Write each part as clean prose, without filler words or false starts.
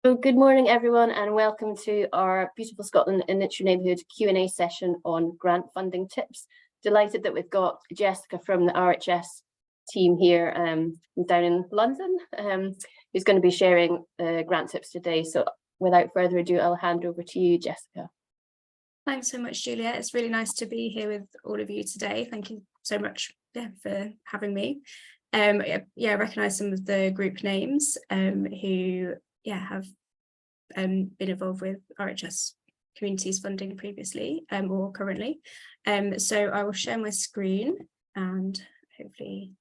So good morning, everyone, and welcome to our Beautiful Scotland in Its Neighbourhood Q&A session on grant funding tips. Delighted that we've got Jessica from the RHS team here down in London, who's going to be sharing grant tips today. So without further ado, I'll hand over to you, Jessica. Thanks so much, Julia. It's really nice to be here with all of you today. Thank you so much for having me. I recognise some of the group names who have been involved with RHS Communities funding previously or currently. So I will share my screen and hopefully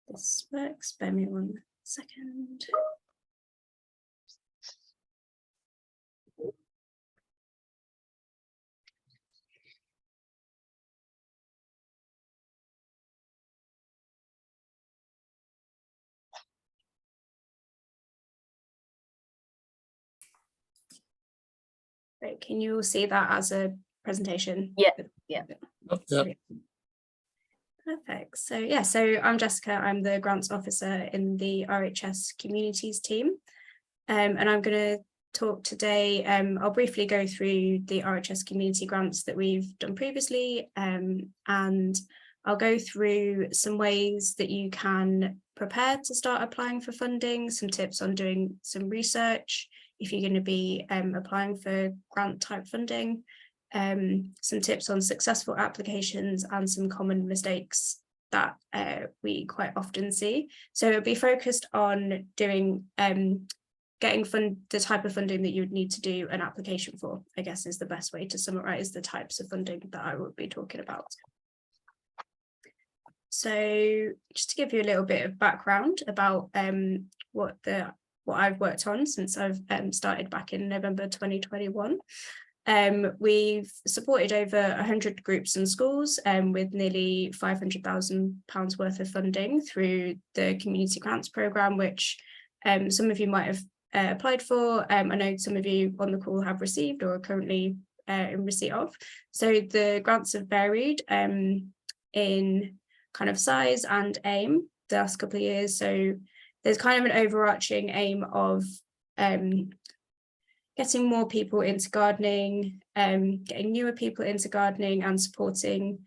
this works. Bear me 1 second. Right, can you all see that as a presentation? Yeah. Perfect. So I'm Jessica. I'm the grants officer in the RHS Communities Team, and I'm going to talk today. I'll briefly go through the RHS community grants that we've done previously, and I'll go through some ways that you can prepare to start applying for funding, some tips on doing some research if you're going to be applying for grant type funding, some tips on successful applications and some common mistakes that we quite often see. So it'll be focused on doing getting the type of funding that you would need to do an application for, I guess is the best way to summarize the types of funding that I will be talking about. So just to give you a little bit of background about what I've worked on since I've started back in November 2021. We've supported over 100 groups and schools with nearly £500,000 worth of funding through the Community Grants Programme, which some of you might have applied for. I know some of you on the call have received or are currently in receipt of. So the grants have varied in kind of size and aim the last couple of years. So there's kind of an overarching aim of getting more people into gardening, getting newer people into gardening and supporting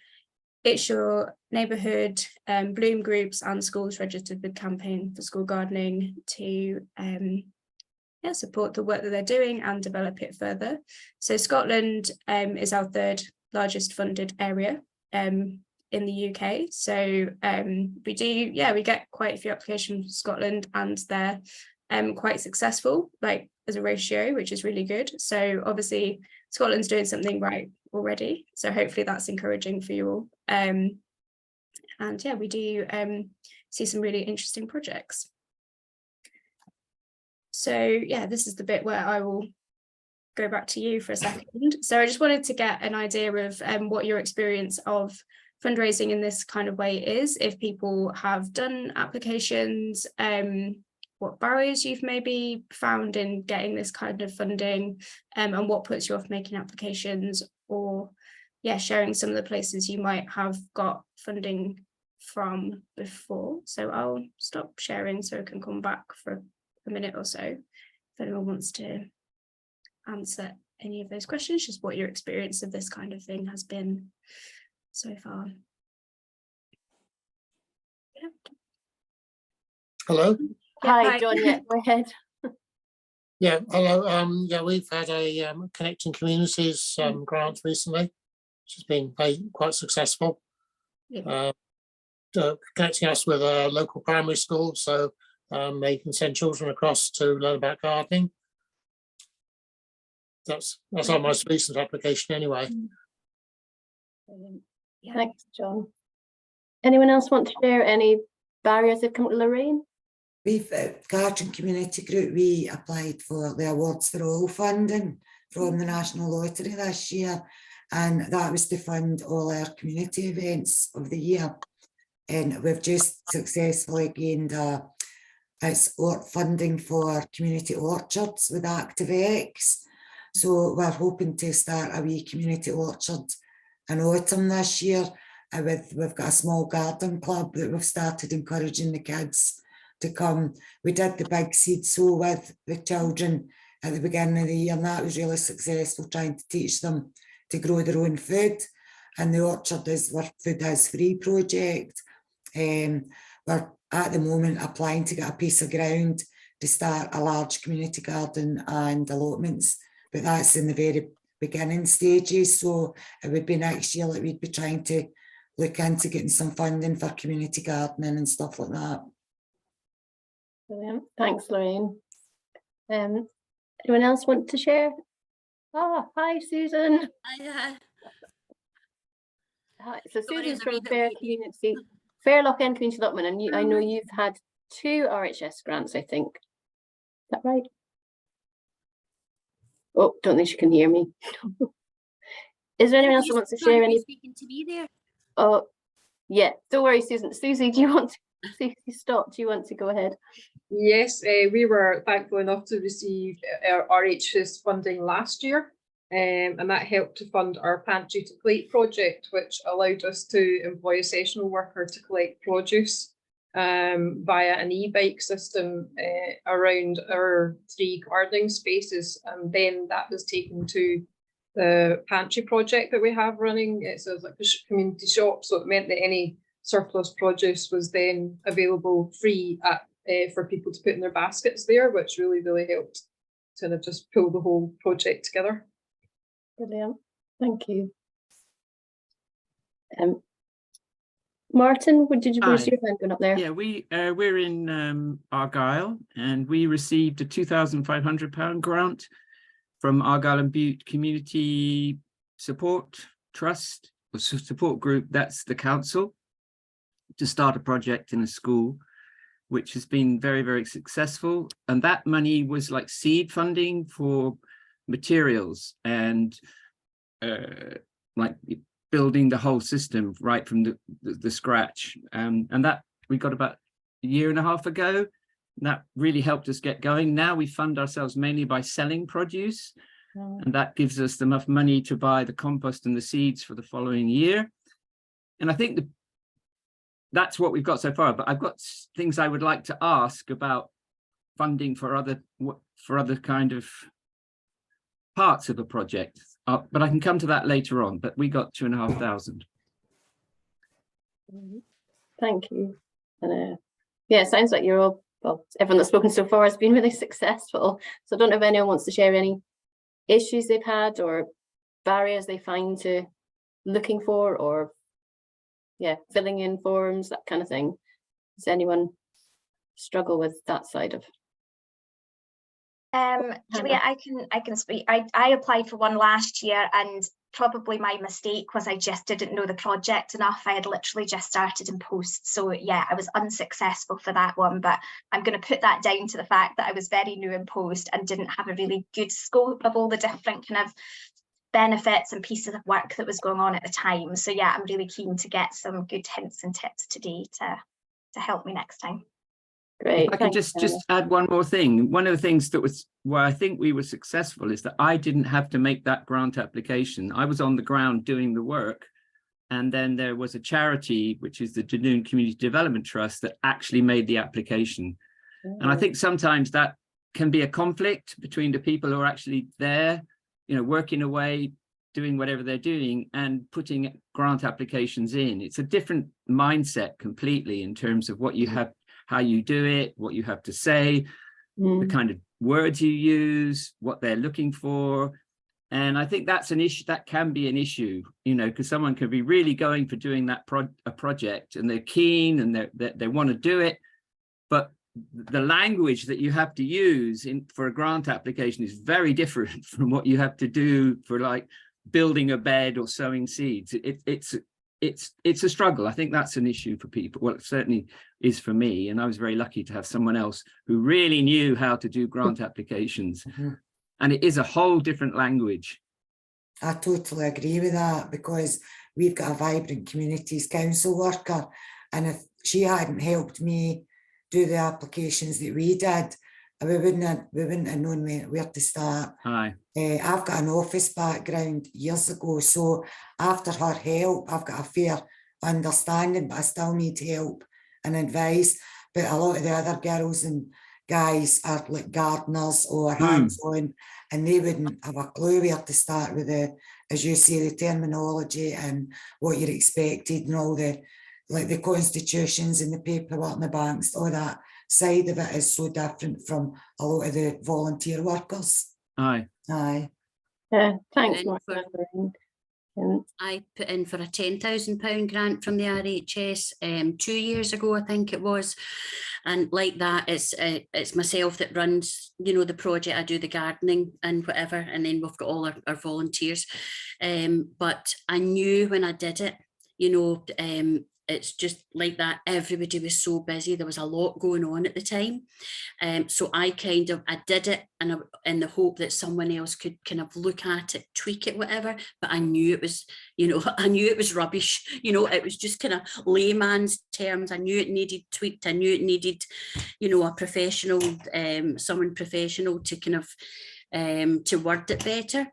It's Your Neighbourhood, Bloom groups and schools registered with Campaign for School Gardening to support the work that they're doing and develop it further. So Scotland is our third largest funded area in the UK. So we get quite a few applications from Scotland and they're quite successful, like as a ratio, which is really good. So obviously Scotland's doing something right already. So hopefully that's encouraging for you all. We do see some really interesting projects. So this is the bit where I will go back to you for a second. So I just wanted to get an idea of what your experience of fundraising in this kind of way is, if people have done applications, what barriers you've maybe found in getting this kind of funding, and what puts you off making applications, or sharing some of the places you might have got funding from before. So I'll stop sharing so I can come back for a minute or so if anyone wants to answer any of those questions, just what your experience of this kind of thing has been so far. Hello. Hi, John. Yeah, go ahead. Hello. We've had a Connecting Communities grant recently, which has been quite successful. Connecting us with a local primary school, so they can send children across to learn about gardening. That's our most recent application anyway. Thanks, John. Anyone else want to share any barriers that come to Lorraine? We've Garden Community Group, we applied for the Awards for All funding from the National Lottery this year, and that was to fund all our community events of the year. And we've just successfully gained funding for community orchards with ActiveX. So we're hoping to start a wee community orchard in autumn this year. We've got a small garden club that we've started encouraging the kids to come. We did the big seed sow with the children at the beginning of the year, and that was really successful, trying to teach them to grow their own food. And the orchard is our Food is Free project. We're at the moment applying to get a piece of ground to start a large community garden and allotments, but that's in the very beginning stages. So it would be next year that we'd be trying to look into getting some funding for community gardening and stuff like that. Brilliant. Thanks, Lorraine. Anyone else want to share? Oh, hi, Susan. Hi. So Susan's from Fairlock End Community Allotment, and I know you've had 2 RHS grants, I think. Is that right? Oh, don't think she can hear me. Is there anyone else who wants to share any? Speaking to me there. Oh, yeah. Don't worry, Susan. Susie, do you want to? Susie, stop. Do you want to go ahead? Yes, we were thankful enough to receive our RHS funding last year, and that helped to fund our Pantry to Plate project, which allowed us to employ a sessional worker to collect produce via an e-bike system around our 3 gardening spaces. And then that was taken to the pantry project that we have running. It's like a community shop, so it meant that any surplus produce was then available free for people to put in their baskets there, which really helped to kind of just pull the whole project together. Brilliant. Thank you. Martin, did you raise your hand going up there? Yeah, we're in Argyll, and we received a £2,500 grant from Argyll and Butte Community Support Trust, or support group. That's the council, to start a project in a school, which has been very successful. And that money was like seed funding for materials and like building the whole system right from the scratch. And that we got about a year and a half ago. And that really helped us get going. Now we fund ourselves mainly by selling produce. And that gives us enough money to buy the compost and the seeds for the following year. And I think that's what we've got so far. But I've got things I would like to ask about funding for other kind of parts of a project. But I can come to that later on. But we got 2,500. Thank you. And yeah, it sounds like you're all, well, everyone that's spoken so far has been really successful. So I don't know if anyone wants to share any issues they've had or barriers they find to looking for, or filling in forms, that kind of thing. Does anyone struggle with that side of? Julia, I can speak. I applied for one last year, and probably my mistake was I just didn't know the project enough. I had literally just started in post, so yeah, I was unsuccessful for that one. But I'm going to put that down to the fact that I was very new in post and didn't have a really good scope of all the different kind of benefits and pieces of work that was going on at the time. So yeah, I'm really keen to get some good hints and tips today to help me next time. Great. I can just add one more thing. One of the things that was where I think we were successful is that I didn't have to make that grant application. I was on the ground doing the work. And then there was a charity, which is the Dunoon Community Development Trust, that actually made the application. And I think sometimes that can be a conflict between the people who are actually there, working away, doing whatever they're doing, and putting grant applications in. It's a different mindset completely in terms of what you have, how you do it, what you have to say, the kind of words you use, what they're looking for. And I think that's an issue, that can be an issue, because someone can be really going for doing that a project, and they're keen and they want to do it. But the language that you have to use for a grant application is very different from what you have to do for like building a bed or sowing seeds. It's a struggle. I think that's an issue for people. Well, it certainly is for me. And I was very lucky to have someone else who really knew how to do grant applications. And it is a whole different language. I totally agree with that, because we've got a vibrant communities council worker. And if she hadn't helped me do the applications that we did, we wouldn't have known where to start. Aye. I've got an office background years ago, so after her help, I've got a fair understanding, but I still need help and advice. but a lot of the other girls and guys are like gardeners or hands-on, and they wouldn't have a clue where to start with the, as you say, the terminology and what you're expected and all the, like the constitutions and the paperwork and the banks, all that side of it is so different from a lot of the volunteer workers. Aye. Aye. Yeah, thanks, And Martha. I put in for a £10,000 grant from the RHS 2 years ago, I think it was. And like that, it's myself that runs, you know, the project. I do the gardening and whatever, and then we've got all our volunteers. But I knew when I did it, you know, it's just like that. Everybody was so busy. There was a lot going on at the time. So I did it and in the hope that someone else could kind of look at it, tweak it, whatever. But I knew it was, you know, I knew it was rubbish. You know, it was just kind of layman's terms. I knew it needed tweaked. I knew it needed, you know, a professional, someone professional to kind of to word it better.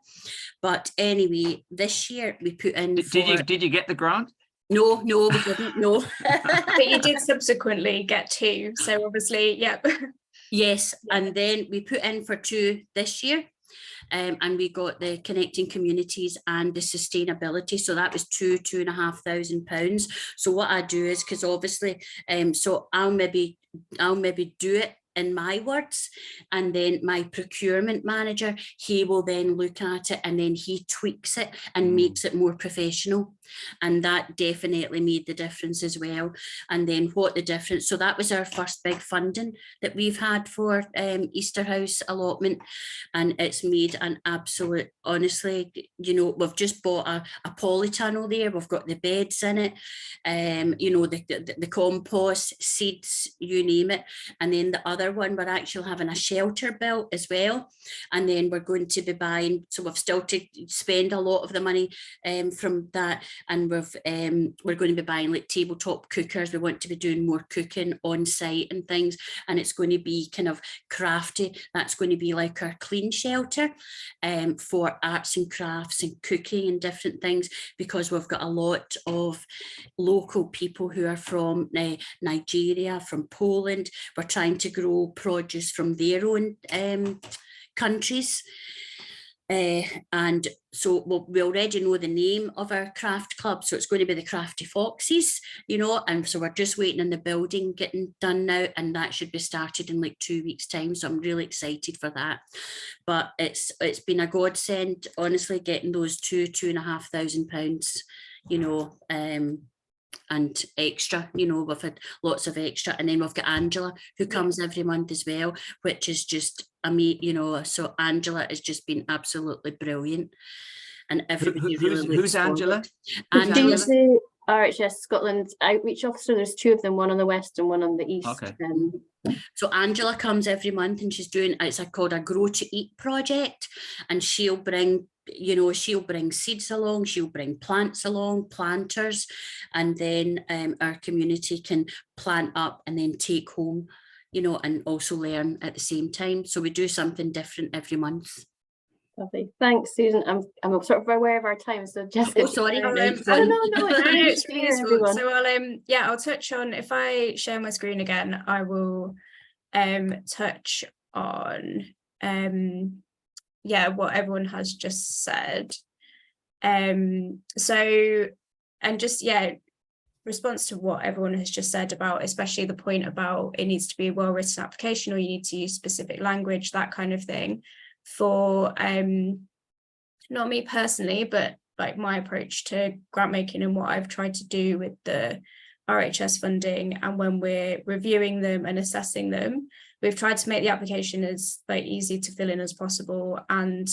But anyway, this year we put in. Did you get the grant? No, we didn't. No. But you did subsequently get 2, so obviously, yep. Yes, and then we put in for 2 this year, and we got the Connecting Communities and the Sustainability. So that was £2,500. So what I do is, because obviously, so I'll maybe do it in my words, and then my procurement manager, he will then look at it and then he tweaks it and makes it more professional. And that definitely made the difference as well. And then what the difference, so that was our first big funding that we've had for Easter House allotment, and it's made an absolute, honestly, you know, we've just bought a polytunnel there, we've got the beds in it, you know, the compost, seeds, you name it. And then the other one, we're actually having a shelter built as well, and then we're going to be buying, so we've still to spend a lot of the money from that. And we're going to be buying like tabletop cookers. We want to be doing more cooking on site and things, and it's going to be kind of crafty. That's going to be like our clean shelter for arts and crafts and cooking and different things, because we've got a lot of local people who are from Nigeria, from Poland. We're trying to grow produce from their own countries. And so we already know the name of our craft club, so it's going to be the Crafty Foxes, you know, and so we're just waiting on the building getting done now, and that should be started in like 2 weeks' time, so I'm really excited for that. But it's been a godsend, honestly, getting those £2,500, you know, and extra, you know, we've had lots of extra, and then we've got Angela who comes every month as well, which is just you know, so Angela has just been absolutely brilliant, and everybody who's Angela? She's the RHS Scotland outreach officer. There's 2 of them, one on the west and one on the east. Okay. So Angela comes every month, and she's doing, it's called a Grow to Eat project, and she'll bring, you know, she'll bring seeds along, she'll bring plants along, planters, and then our community can plant up and then take home, you know, and also learn at the same time. So we do something different every month. Lovely. Thanks, Susan. I'm sort of aware of our time, so Jessica. Oh, sorry. No, It's really useful. So I'll touch on, if I share my screen again, I will touch on what everyone has just said. Response to what everyone has just said about, especially the point about it needs to be a well-written application, or you need to use specific language, that kind of thing. For not me personally, but like my approach to grant making and what I've tried to do with the RHS funding, and when we're reviewing them and assessing them, we've tried to make the application as like easy to fill in as possible, and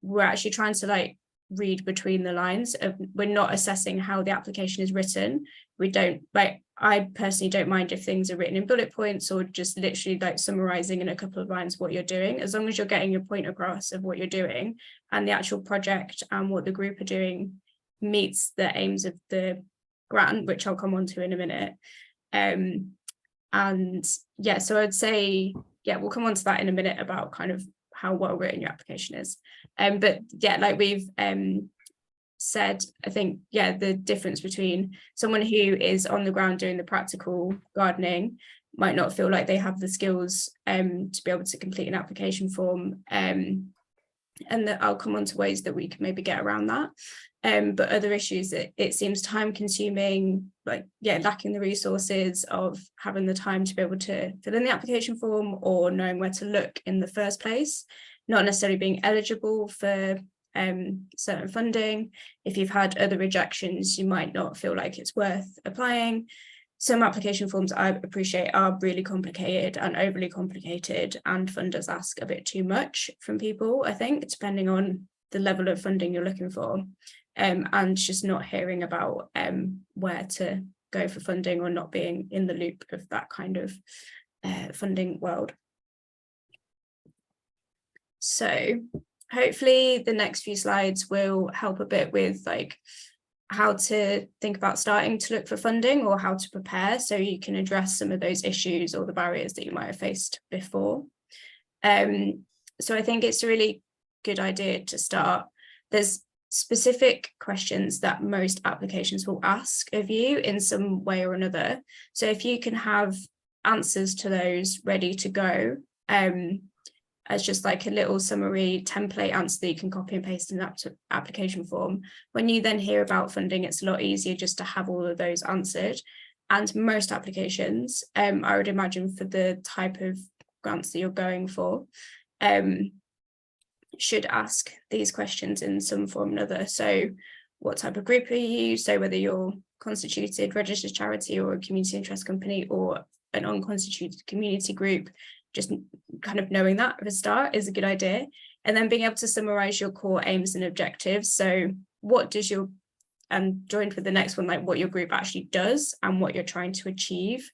we're actually trying to like read between the lines of, we're not assessing how the application is written. We don't, like, I personally don't mind if things are written in bullet points or just literally like summarizing in a couple of lines what you're doing, as long as you're getting your point across of what you're doing and the actual project and what the group are doing meets the aims of the grant, which I'll come on to in a minute. So I'd say, we'll come on to that in a minute about kind of how well written your application is. But like we've said, I think, the difference between someone who is on the ground doing the practical gardening might not feel like they have the skills to be able to complete an application form, and that I'll come on to ways that we can maybe get around that. But other issues, it seems time consuming, like, yeah, lacking the resources of having the time to be able to fill in the application form or knowing where to look in the first place, not necessarily being eligible for certain funding. If you've had other rejections, you might not feel like it's worth applying. Some application forms I appreciate are really complicated and overly complicated, and funders ask a bit too much from people, I think, depending on the level of funding you're looking for, and just not hearing about where to go for funding or not being in the loop of that kind of funding world. So hopefully the next few slides will help a bit with like how to think about starting to look for funding or how to prepare, so you can address some of those issues or the barriers that you might have faced before. So I think it's a really good idea to start. There's specific questions that most applications will ask of you in some way or another. So if you can have answers to those ready to go, as just like a little summary template answer that you can copy and paste in that application form. When you then hear about funding, it's a lot easier just to have all of those answered. And most applications, I would imagine, for the type of grants that you're going for, should ask these questions in some form or another. So what type of group are you? So whether you're constituted registered charity or a community interest company or an unconstituted community group, just kind of knowing that at the start is a good idea. And then being able to summarize your core aims and objectives. So what does your, and joined with the next one, like what your group actually does and what you're trying to achieve,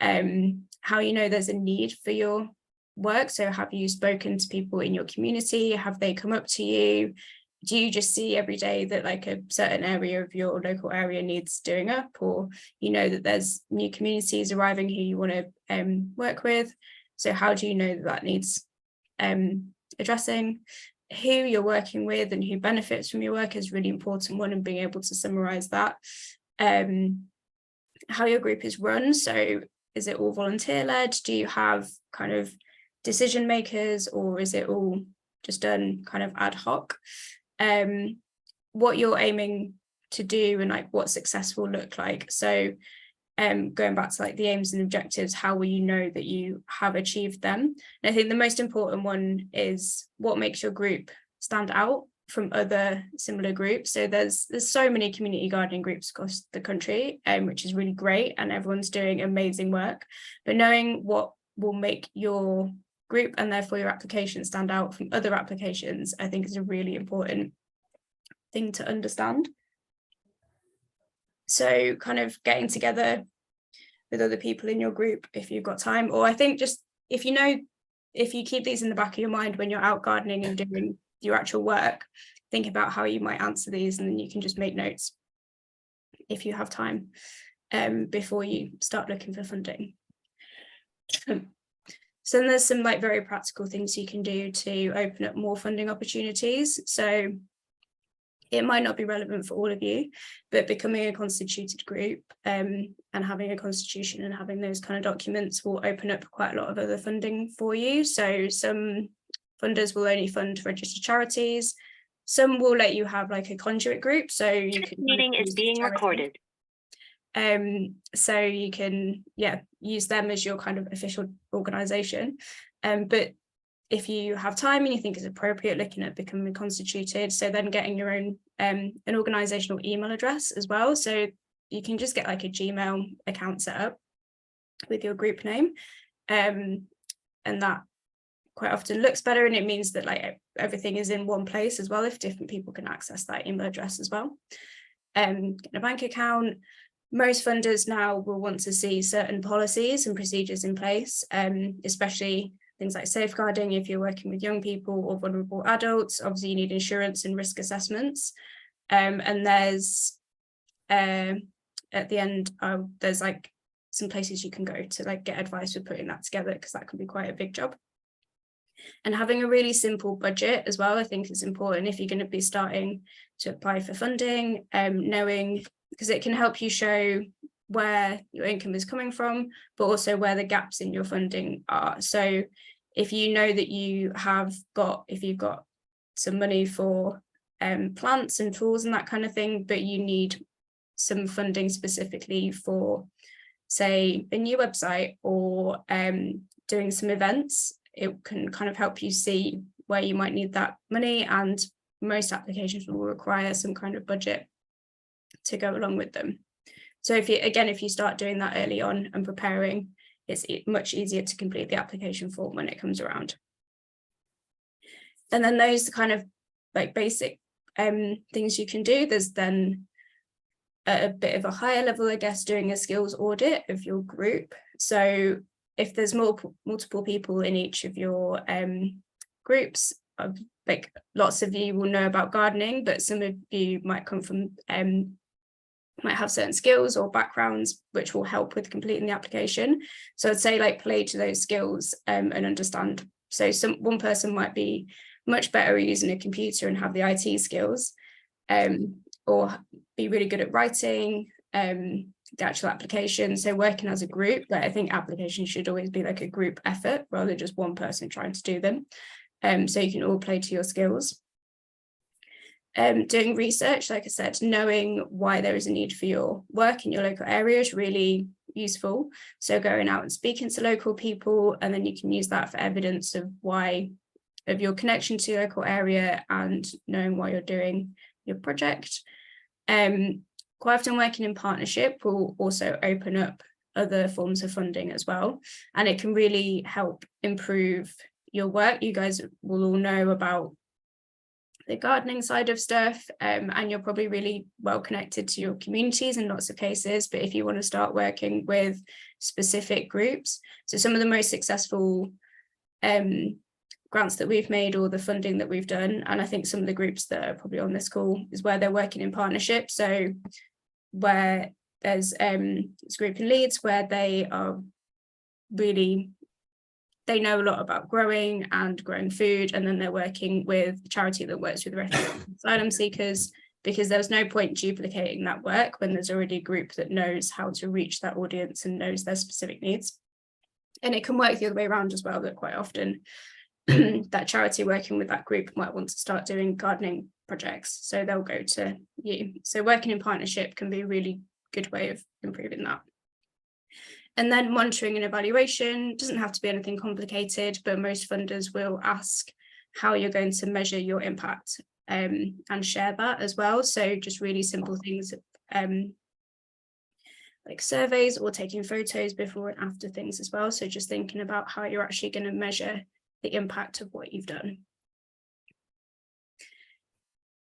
how you know there's a need for your work. So have you spoken to people in your community? Have they come up to you? Do you just see every day that like a certain area of your local area needs doing up, or you know that there's new communities arriving who you want to work with? So how do you know that that needs addressing? Who you're working with and who benefits from your work is a really important one, and being able to summarize that. How your group is run. So is it all volunteer led? Do you have kind of decision makers, or is it all just done kind of ad hoc? What you're aiming to do and like what success will look like. So going back to like the aims and objectives, how will you know that you have achieved them? And I think the most important one is what makes your group stand out from other similar groups. So there's so many community gardening groups across the country, which is really great, and everyone's doing amazing work. But knowing what will make your group and therefore your application stand out from other applications, I think is a really important thing to understand. So kind of getting together with other people in your group if you've got time, or I think just if you keep these in the back of your mind when you're out gardening and doing your actual work, think about how you might answer these, and then you can just make notes if you have time before you start looking for funding. So then there's some like very practical things you can do to open up more funding opportunities. So it might not be relevant for all of you, but becoming a constituted group and having a constitution and having those kind of documents will open up quite a lot of other funding for you. So some funders will only fund registered charities. Some will let you have like a conduit group. So you can meeting is being recorded. So you can, use them as your kind of official organization. But if you have time and you think it's appropriate, looking at becoming constituted, so then getting your own an organizational email address as well. So you can just get like a Gmail account set up with your group name, and that quite often looks better, and it means that like everything is in one place as well, if different people can access that email address as well. Get a bank account. Most funders now will want to see certain policies and procedures in place, especially things like safeguarding if you're working with young people or vulnerable adults. Obviously you need insurance and risk assessments, and there's at the end there's like some places you can go to like get advice with putting that together, because that can be quite a big job. And having a really simple budget as well, I think is important if you're going to be starting to apply for funding, knowing, because it can help you show where your income is coming from, but also where the gaps in your funding are. So if you know that if you've got some money for plants and tools and that kind of thing, but you need some funding specifically for, say, a new website or doing some events, it can kind of help you see where you might need that money, and most applications will require some kind of budget to go along with them. So if you start doing that early on and preparing, it's much easier to complete the application form when it comes around. And then those kind of like basic things you can do. There's then a bit of a higher level, I guess, doing a skills audit of your group. So if there's multiple people in each of your groups, like lots of you will know about gardening, but some of you might come from might have certain skills or backgrounds which will help with completing the application. So I'd say like play to those skills and understand. So one person might be much better at using a computer and have the IT skills, or be really good at writing the actual application. So working as a group, like I think applications should always be like a group effort rather than just one person trying to do them. So you can all play to your skills. Doing research, like I said, knowing why there is a need for your work in your local area is really useful. So going out and speaking to local people, and then you can use that for evidence of your connection to your local area and knowing why you're doing your project. Quite often working in partnership will also open up other forms of funding as well, and it can really help improve your work. You guys will all know about the gardening side of stuff, and you're probably really well connected to your communities in lots of cases, but if you want to start working with specific groups, so some of the most successful grants that we've made or the funding that we've done, and I think some of the groups that are probably on this call, is where they're working in partnership. So where there's this group in Leeds where they know a lot about growing food, and then they're working with a charity that works with refugees and asylum seekers, because there's no point duplicating that work when there's already a group that knows how to reach that audience and knows their specific needs. And it can work the other way around as well, that quite often that charity working with that group might want to start doing gardening projects, so they'll go to you. So working in partnership can be a really good way of improving that. And then monitoring and evaluation doesn't have to be anything complicated, but most funders will ask how you're going to measure your impact and share that as well. So just really simple things like surveys or taking photos before and after things as well. So just thinking about how you're actually going to measure the impact of what you've done.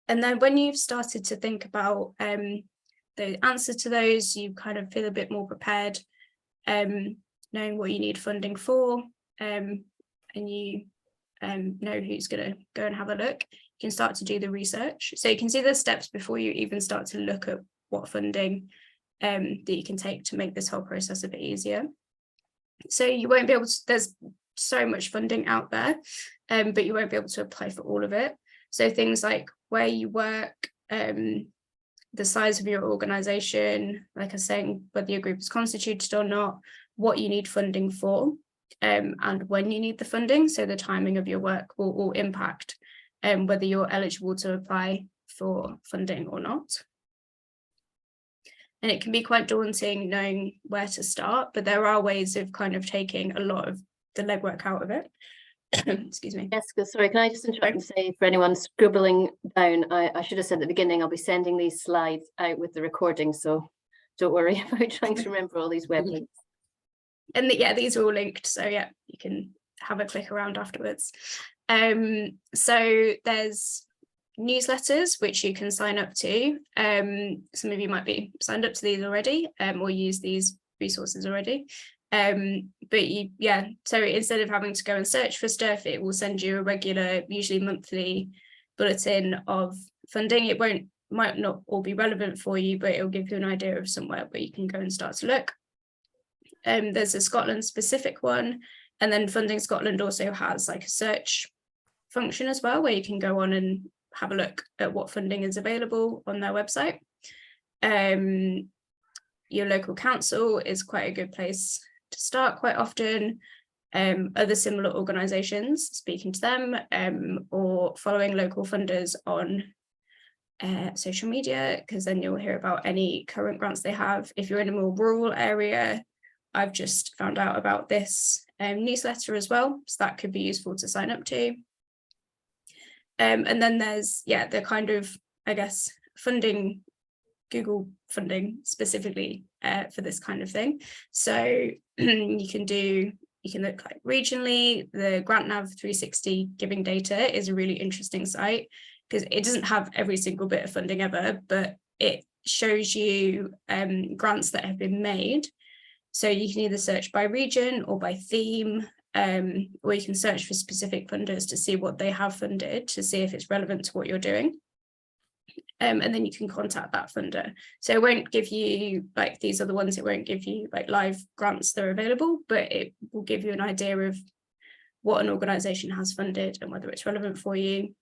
And then when you've started to think about the answer to those, you kind of feel a bit more prepared, knowing what you need funding for, and you know who's going to go and have a look. You can start to do the research. So you can see the steps before you even start to look at what funding that you can take to make this whole process a bit easier. So you won't be able to, there's so much funding out there, but you won't be able to apply for all of it. So things like where you work, the size of your organisation, like I was saying, whether your group is constituted or not, what you need funding for, and when you need the funding. So the timing of your work will all impact whether you're eligible to apply for funding or not. And it can be quite daunting knowing where to start, but there are ways of kind of taking a lot of the legwork out of it. Excuse me. Jessica, sorry, can I just interrupt and say, for anyone scribbling down, I should have said at the beginning, I'll be sending these slides out with the recording, so don't worry about trying to remember all these web links. And yeah, these are all linked, so yeah, you can have a click around afterwards. So there's newsletters which you can sign up to. Some of you might be signed up to these already, or use these resources already. But so instead of having to go and search for stuff, it will send you a regular, usually monthly bulletin of funding. It might not all be relevant for you, but it'll give you an idea of somewhere where you can go and start to look. There's a Scotland specific one, and then Funding Scotland also has like a search function as well, where you can go on and have a look at what funding is available on their website. your local council is quite a good place to start quite often. Other similar organisations, speaking to them, or following local funders on social media, because then you'll hear about any current grants they have. If you're in a more rural area, I've just found out about this newsletter as well, so that could be useful to sign up to. And then there's, yeah, the kind of, I guess, funding, Google funding specifically for this kind of thing. So you can look like regionally. The GrantNav 360 giving data is a really interesting site because it doesn't have every single bit of funding ever, but it shows you grants that have been made. So you can either search by region or by theme, or you can search for specific funders to see what they have funded, to see if it's relevant to what you're doing. And then you can contact that funder. So it won't give you, like, these are the ones, it won't give you like live grants that are available, but it will give you an idea of what an organisation has funded and whether it's relevant for you.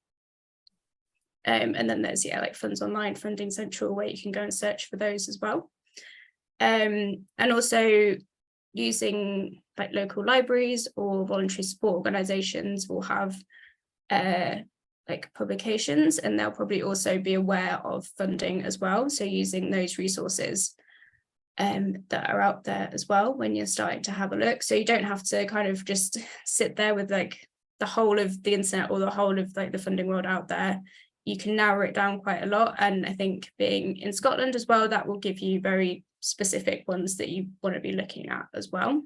And then there's, yeah, like Funds Online, Funding Central, where you can go and search for those as well. And also using like local libraries or voluntary support organisations will have like publications, and they'll probably also be aware of funding as well. So using those resources that are out there as well when you're starting to have a look. So you don't have to kind of just sit there with like the whole of the internet or the whole of like the funding world out there. You can narrow it down quite a lot. And I think being in Scotland as well, that will give you very specific ones that you want to be looking at as well.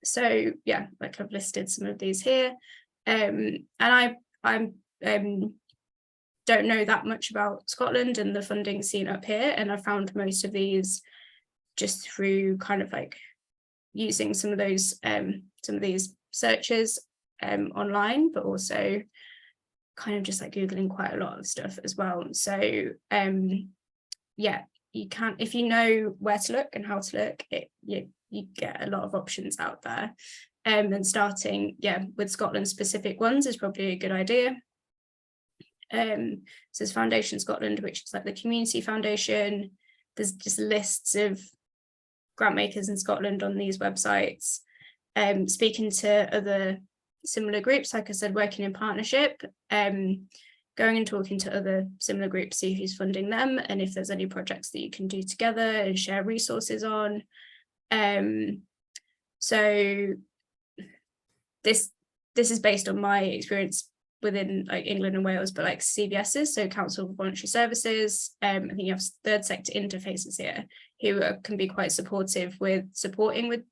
So yeah, like I've listed some of these here. And I'm don't know that much about Scotland and the funding scene up here, and I found most of these just through kind of like using some of those some of these searches online, but also kind of just like Googling quite a lot of stuff as well. So yeah, you can, if you know where to look and how to look, you get a lot of options out there. And starting, yeah, with Scotland specific ones is probably a good idea. So there's Foundation Scotland, which is like the community foundation. There's just lists of grant makers in Scotland on these websites. Speaking to other similar groups, like I said, working in partnership, going and talking to other similar groups, see who's funding them and if there's any projects that you can do together and share resources on. So this is based on my experience within like England and Wales, but like CVSs, so Council for Voluntary Services. I think you have third sector interfaces here who can be quite supportive with supporting with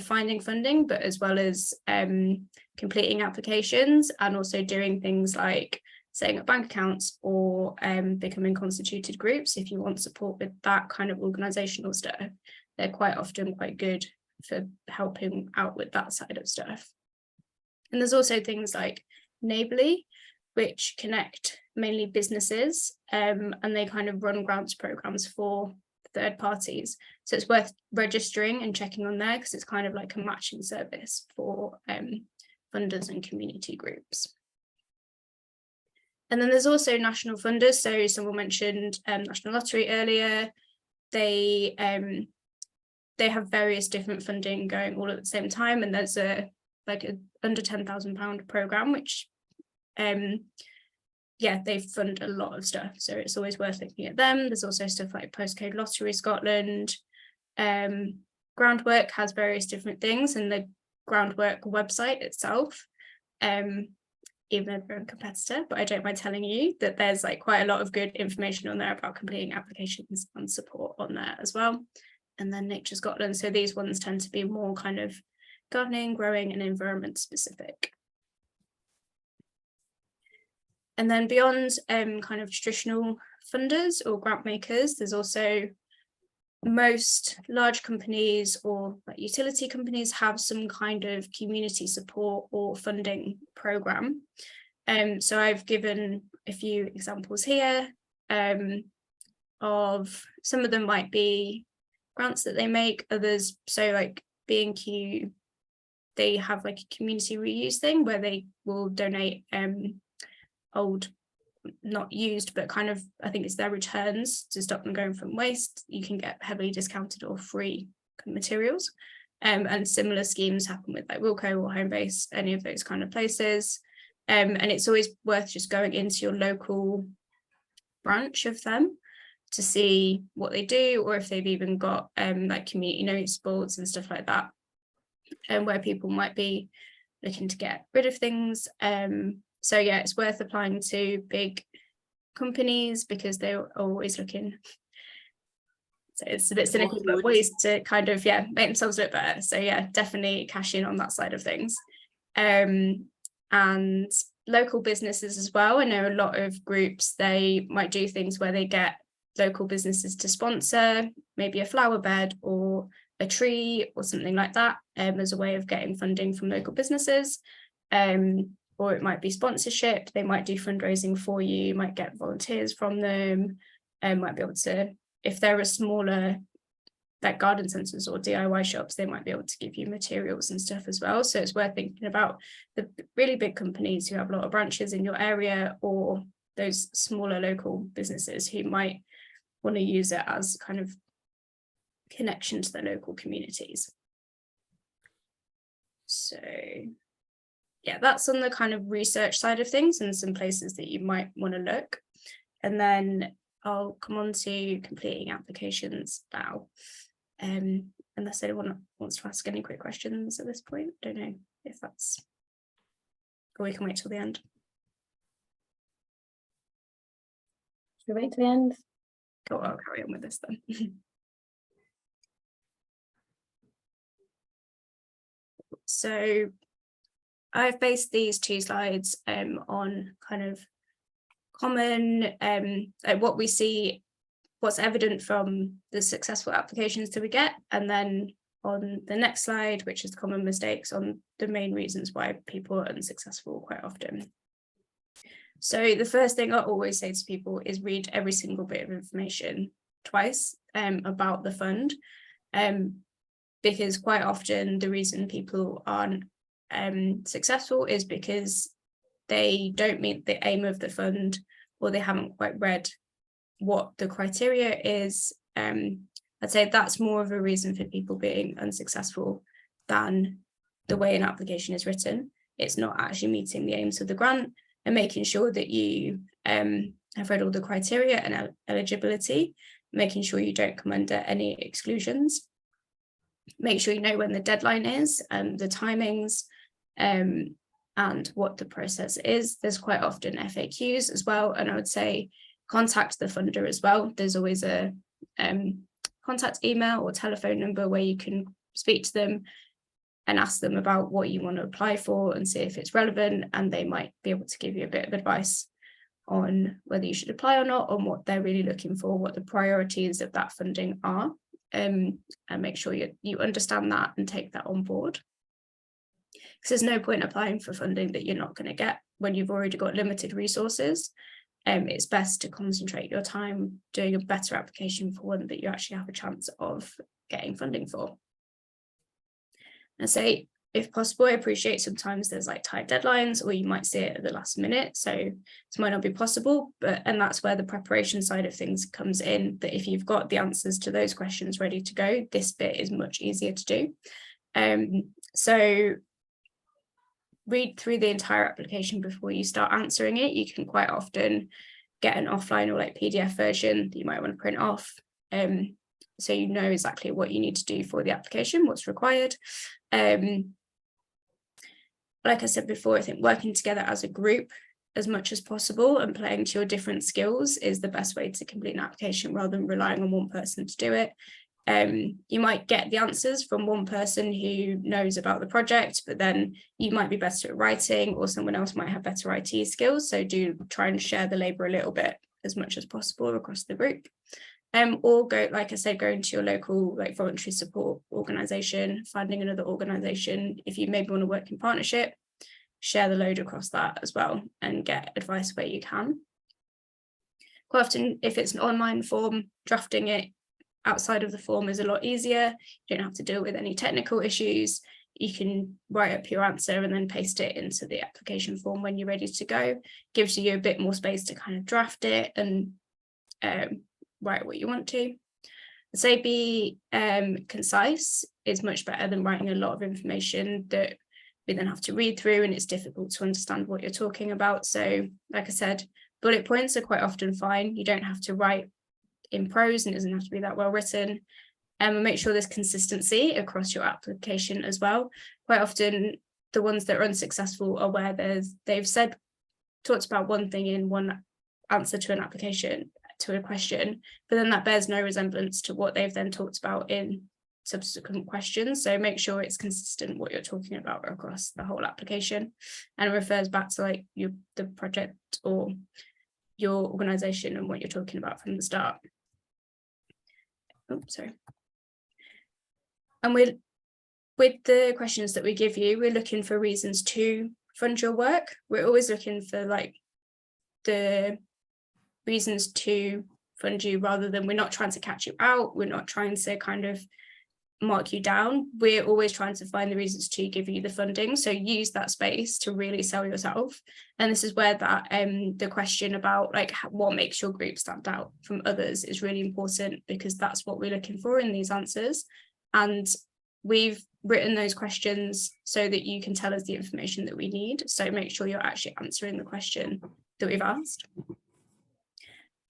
finding funding, but as well as completing applications and also doing things like setting up bank accounts or becoming constituted groups. If you want support with that kind of organisational stuff, they're quite often quite good for helping out with that side of stuff. And there's also things like Neighbourly, which connect mainly businesses, and they kind of run grants programs for third parties. So it's worth registering and checking on there because it's kind of like a matching service for funders and community groups. And then there's also national funders. So someone mentioned National Lottery earlier. They have various different funding going all at the same time, and there's a under £10,000 programme, which yeah, they fund a lot of stuff, so it's always worth looking at them. There's also stuff like Postcode Lottery Scotland. Groundwork has various different things, and the Groundwork website itself, even though they're a competitor, but I don't mind telling you that there's like quite a lot of good information on there about completing applications and support on there as well. And then Nature Scotland, so these ones tend to be more kind of gardening, growing and environment specific. And then beyond kind of traditional funders or grant makers, there's also most large companies or like utility companies have some kind of community support or funding program. So I've given a few examples here of some of them might be grants that they make, others, so like B&Q, they have like a community reuse thing where they will donate old not used, but kind of, I think it's their returns to stop them going from waste. You can get heavily discounted or free materials. And similar schemes happen with like Wilco or Homebase, any of those kind of places. And it's always worth just going into your local branch of them to see what they do, or if they've even got like community notes boards and stuff like that, and where people might be looking to get rid of things. So yeah, it's worth applying to big companies because they're always looking. So it's a bit cynical, but ways to kind of, yeah, make themselves look better. So yeah, definitely cash in on that side of things. And local businesses as well. I know a lot of groups, they might do things where they get local businesses to sponsor maybe a flower bed or a tree or something like that, as a way of getting funding from local businesses. Or it might be sponsorship. They might do fundraising for you, you might get volunteers from them, and might be able to, if there are smaller like garden centres or DIY shops, they might be able to give you materials and stuff as well. So it's worth thinking about the really big companies who have a lot of branches in your area, or those smaller local businesses who might want to use it as kind of connection to the local communities. So yeah, that's on the kind of research side of things and some places that you might want to look. And then I'll come on to completing applications now. Unless anyone wants to ask any quick questions at this point. Don't know if that's, or we can wait till the end. Should we wait to the end? Cool, I'll carry on with this then. So I've based these two slides on kind of common, like what we see, what's evident from the successful applications that we get, and then on the next slide, which is the common mistakes, on the main reasons why people are unsuccessful quite often. So the first thing I always say to people is read every single bit of information twice about the fund, because quite often the reason people aren't successful is because they don't meet the aim of the fund, or they haven't quite read what the criteria is. I'd say that's more of a reason for people being unsuccessful than the way an application is written. It's not actually meeting the aims of the grant and making sure that you have read all the criteria and eligibility, making sure you don't come under any exclusions. Make sure you know when the deadline is, the timings, and what the process is. There's quite often FAQs as well, and I would say contact the funder as well. There's always a contact email or telephone number where you can speak to them and ask them about what you want to apply for and see if it's relevant, and they might be able to give you a bit of advice on whether you should apply or not, on what they're really looking for, what the priorities of that funding are, and make sure you understand that and take that on board. Because there's no point applying for funding that you're not going to get when you've already got limited resources. It's best to concentrate your time doing a better application for one that you actually have a chance of getting funding for. And say, if possible, I appreciate sometimes there's like tight deadlines, or you might see it at the last minute, so this might not be possible, and that's where the preparation side of things comes in, that if you've got the answers to those questions ready to go, this bit is much easier to do. So read through the entire application before you start answering it. You can quite often get an offline or like PDF version that you might want to print off, so you know exactly what you need to do for the application, what's required. Like I said before, I think working together as a group as much as possible and playing to your different skills is the best way to complete an application, rather than relying on one person to do it. You might get the answers from one person who knows about the project, but then you might be better at writing, or someone else might have better IT skills. So do try and share the labour a little bit as much as possible across the group. Or go, like I said, go into your local like voluntary support organisation, finding another organisation. If you maybe want to work in partnership, share the load across that as well and get advice where you can. Quite often, if it's an online form, drafting it outside of the form is a lot easier. You don't have to deal with any technical issues. you can write up your answer and then paste it into the application form when you're ready to go. Gives you a bit more space to kind of draft it and write what you want to. I'd say be concise is much better than writing a lot of information that we then have to read through, and it's difficult to understand what you're talking about. So like I said, bullet points are quite often fine. You don't have to write in prose, and it doesn't have to be that well written. And make sure there's consistency across your application as well. Quite often the ones that are unsuccessful are where they've talked about one thing in one answer to an application, to a question, but then that bears no resemblance to what they've then talked about in subsequent questions. So make sure it's consistent what you're talking about across the whole application, and it refers back to like the project or your organization and what you're talking about from the start. Oh, sorry. And with the questions that we give you, we're looking for reasons to fund your work. We're always looking for like the reasons to fund you, rather than, we're not trying to catch you out. We're not trying to kind of mark you down. We're always trying to find the reasons to give you the funding. So use that space to really sell yourself. And this is where that the question about like what makes your group stand out from others is really important, because that's what we're looking for in these answers. And we've written those questions so that you can tell us the information that we need. So make sure you're actually answering the question that we've asked.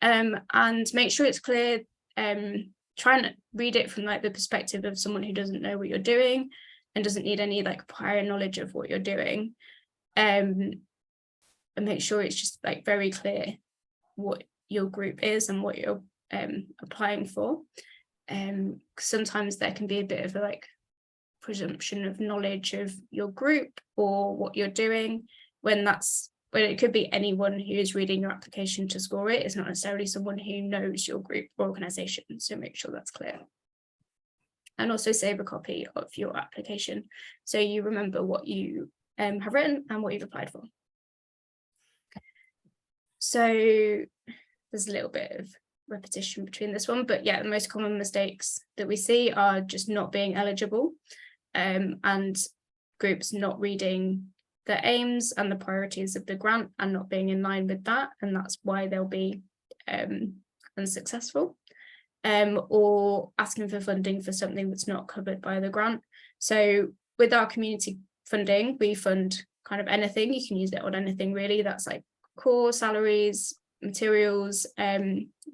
And make sure it's clear. Try and read it from like the perspective of someone who doesn't know what you're doing and doesn't need any like prior knowledge of what you're doing. And make sure it's just like very clear what your group is and what you're applying for. Sometimes there can be a bit of a like presumption of knowledge of your group or what you're doing, when it could be anyone who is reading your application to score it. It's not necessarily someone who knows your group or organisation, so make sure that's clear. And also save a copy of your application so you remember what you have written and what you've applied for. So there's a little bit of repetition between this one, but yeah, the most common mistakes that we see are just not being eligible, and groups not reading the aims and the priorities of the grant and not being in line with that, and that's why they'll be unsuccessful, or asking for funding for something that's not covered by the grant. So with our community funding, we fund kind of anything. You can use it on anything really. That's like core salaries, materials,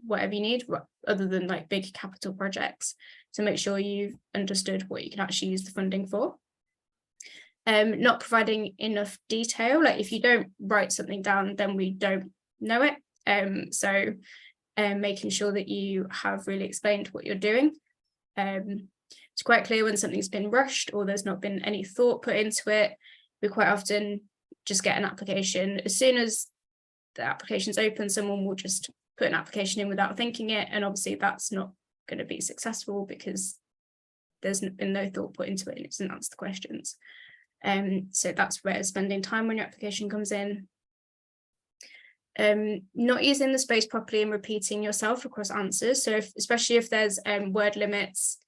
whatever you need, other than like big capital projects. So make sure you've understood what you can actually use the funding for. Not providing enough detail, like if you don't write something down, then we don't know it. So making sure that you have really explained what you're doing. It's quite clear when something's been rushed or there's not been any thought put into it. We quite often just get an application. As soon as the application's open, someone will just put an application in without thinking it, and obviously that's not going to be successful because there's been no thought put into it and it doesn't answer the questions. So that's where spending time when your application comes in. Not using the space properly and repeating yourself across answers. So especially if there's word limits,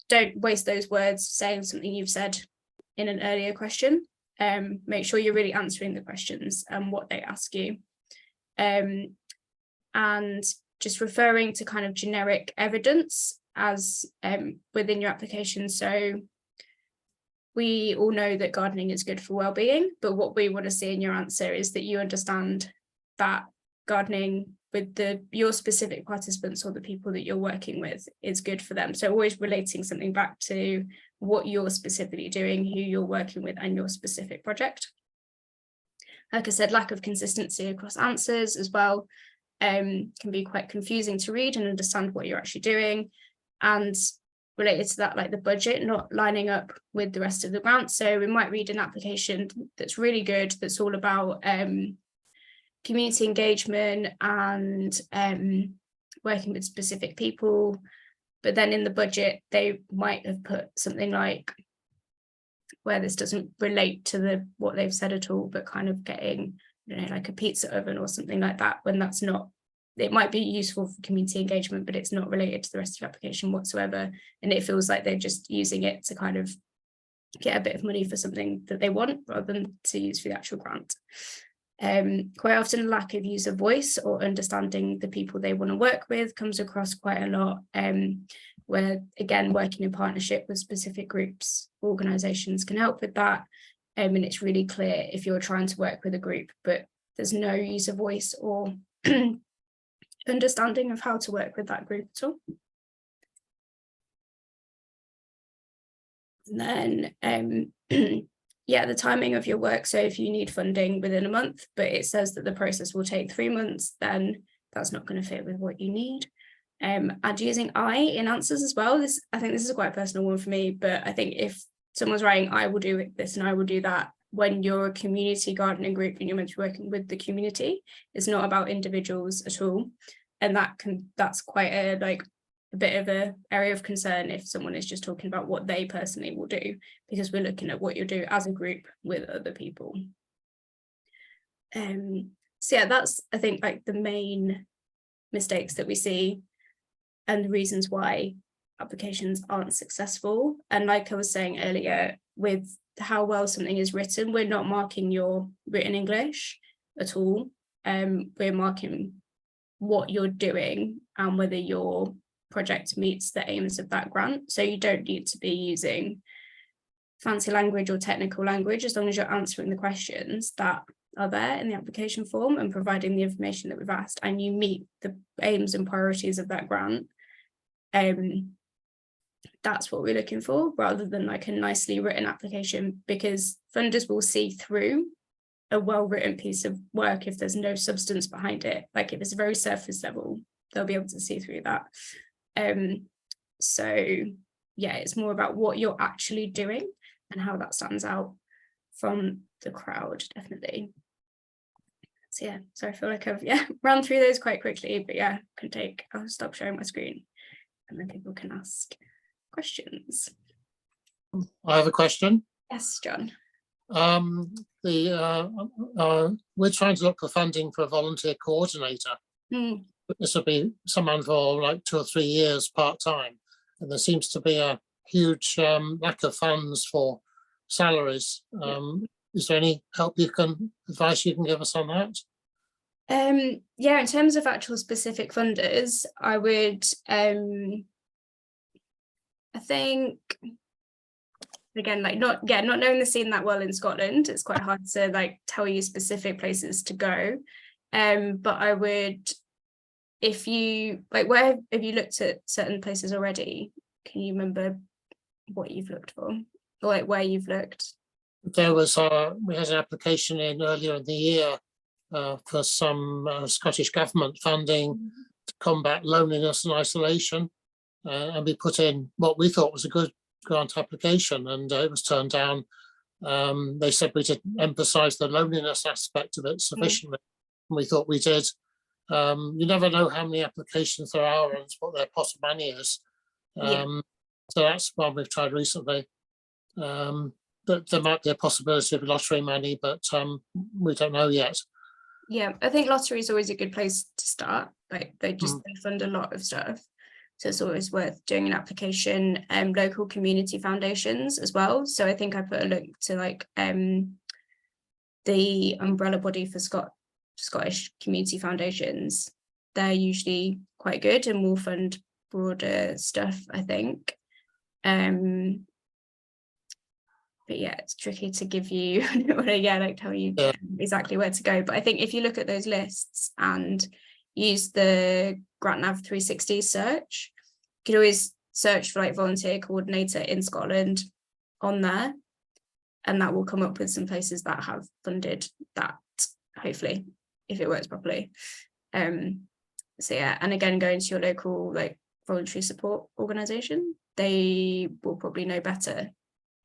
don't waste those words saying something you've said in an earlier question. Make sure you're really answering the questions and what they ask you. And just referring to kind of generic evidence as within your application. So we all know that gardening is good for well-being, but what we want to see in your answer is that you understand that gardening with your specific participants or the people that you're working with is good for them. So always relating something back to what you're specifically doing, who you're working with, and your specific project. Like I said, lack of consistency across answers as well can be quite confusing to read and understand what you're actually doing. And related to that, like the budget not lining up with the rest of the grant. So we might read an application that's really good, that's all about community engagement and working with specific people, but then in the budget they might have put something like where this doesn't relate to what they've said at all, but kind of getting, you know, like a pizza oven or something like that, when that's not, it might be useful for community engagement, but it's not related to the rest of the application whatsoever, and it feels like they're just using it to kind of get a bit of money for something that they want rather than to use for the actual grant. Quite often lack of user voice or understanding the people they want to work with comes across quite a lot, where again working in partnership with specific groups, organisations can help with that, and it's really clear if you're trying to work with a group but there's no user voice or understanding of how to work with that group at all. And then yeah, the timing of your work. So if you need funding within a month, but it says that the process will take 3 months, then that's not going to fit with what you need. And using I in answers as well. I think this is quite a personal one for me, but I think if someone's writing, I will do this and I will do that, when you're a community gardening group and you're meant to be working with the community, it's not about individuals at all. And that's quite a bit of a area of concern if someone is just talking about what they personally will do, because we're looking at what you do as a group with other people. So yeah, that's I think like the main mistakes that we see and the reasons why applications aren't successful. And like I was saying earlier, with how well something is written, we're not marking your written English at all. We're marking what you're doing and whether your project meets the aims of that grant. So you don't need to be using fancy language or technical language, as long as you're answering the questions that are there in the application form and providing the information that we've asked, and you meet the aims and priorities of that grant. That's what we're looking for, rather than like a nicely written application, because funders will see through a well-written piece of work if there's no substance behind it. Like if it's very surface level, they'll be able to see through that. So yeah, it's more about what you're actually doing and how that stands out from the crowd, definitely. So yeah, so I feel like I've ran through those quite quickly, but yeah, I'll stop sharing my screen and then people can ask questions. I have a question. Yes, John. We're trying to look for funding for a volunteer coordinator. This will be someone for like 2 or 3 years part-time, and there seems to be a huge lack of funds for salaries. Is there any advice you can give us on that? Yeah, in terms of actual specific funders, I would I think, again, like not knowing the scene that well in Scotland, it's quite hard to like tell you specific places to go. But I would, if you like, where have you looked at certain places already? Can you remember what you've looked for, or like where you've looked? There was we had an application in earlier in the year for some Scottish government funding to combat loneliness and isolation, and we put in what we thought was a good grant application, and it was turned down. They said we didn't emphasise the loneliness aspect of it sufficiently, and we thought we did. You never know how many applications there are and what their pot of money is. So that's one we've tried recently. There might be a possibility of lottery money, but we don't know yet. Yeah, I think lottery is always a good place to start. Like they fund a lot of stuff, so it's always worth doing an application. Local community foundations as well. So I think I put a link to like the umbrella body for Scottish community foundations. They're usually quite good and will fund broader stuff, I think. But yeah, it's tricky to give you tell you exactly where to go. But I think if you look at those lists and use the GrantNav 360 search, you can always search for like volunteer coordinator in Scotland on there, and that will come up with some places that have funded that, hopefully, if it works properly. So yeah, and again, going to your local like voluntary support organisation, they will probably know better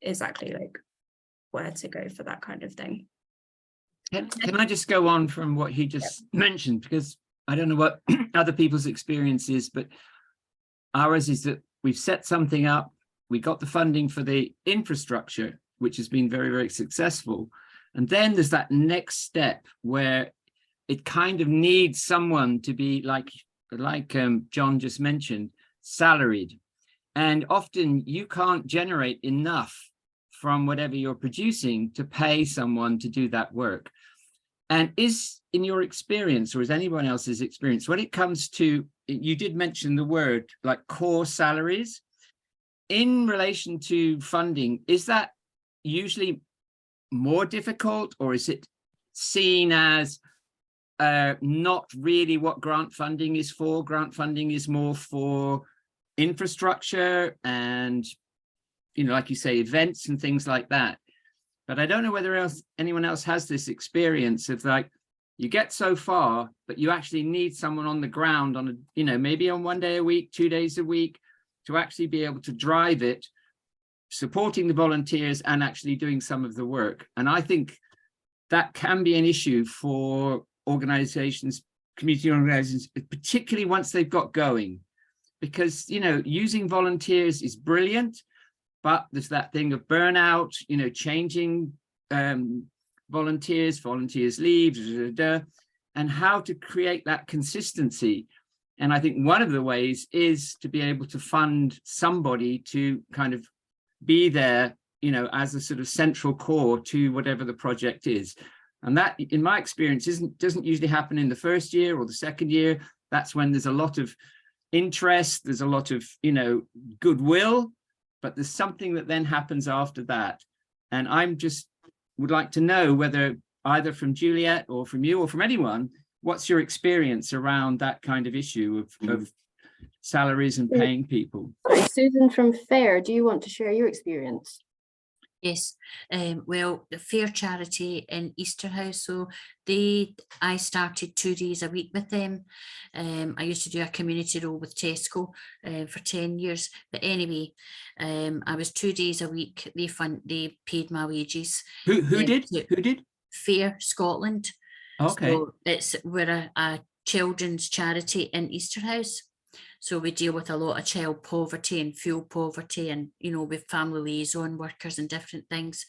exactly like where to go for that kind of thing. Can I just go on from what he just mentioned, because I don't know what other people's experience is, but ours is that we've set something up, we got the funding for the infrastructure, which has been very, very successful, and then there's that next step where it kind of needs someone to be like John just mentioned, salaried. And often you can't generate enough from whatever you're producing to pay someone to do that work. And is, in your experience, or is anyone else's experience, when it comes to, you did mention the word like core salaries, in relation to funding, is that usually more difficult, or is it seen as not really what grant funding is for? Grant funding is more for infrastructure and, you know, like you say, events and things like that. But I don't know whether anyone else has this experience of like, you get so far, but you actually need someone on the ground on a, you know, maybe on 1 day a week, 2 days a week, to actually be able to drive it, supporting the volunteers and actually doing some of the work. And I think that can be an issue for organizations, community organizations, particularly once they've got going, because, you know, using volunteers is brilliant, but there's that thing of burnout, you know, changing volunteers leave, and how to create that consistency. And I think one of the ways is to be able to fund somebody to kind of be there, you know, as a sort of central core to whatever the project is. And that, in my experience, doesn't usually happen in the first year or the second year. That's when there's a lot of interest, there's a lot of, you know, goodwill, but there's something that then happens after that. And I'm just would like to know whether either from Juliet or from you or from anyone, what's your experience around that kind of issue of salaries and paying people? Sorry, Susan from FAIR, do you want to share your experience? Yes, well, the FAIR charity in Easterhouse, so I started 2 days a week with them. I used to do a community role with Tesco for 10 years. But anyway, I was 2 days a week. They paid my wages. Who did? Who did? FAIR Scotland. Okay. So we're a children's charity in Easterhouse. So we deal with a lot of child poverty and fuel poverty, and, you know, with family liaison workers and different things.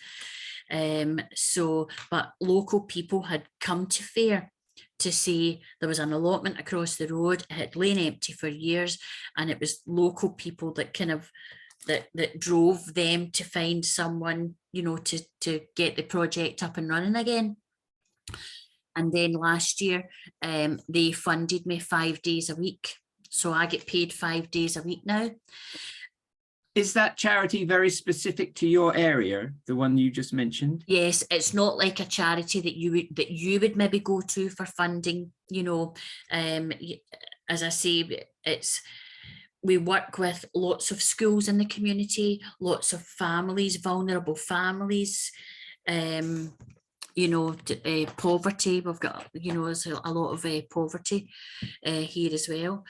But local people had come to FAIR to say there was an allotment across the road. It had lain empty for years, and it was local people that kind of that drove them to find someone, you know, to get the project up and running again. And then last year, they funded me 5 days a week. So I get paid 5 days a week now. Is that charity very specific to your area, the one you just mentioned? Yes, it's not like a charity that you would maybe go to for funding, you know. As I say, we work with lots of schools in the community, lots of families, vulnerable families, you know, poverty. We've got, you know, there's a lot of poverty here as well.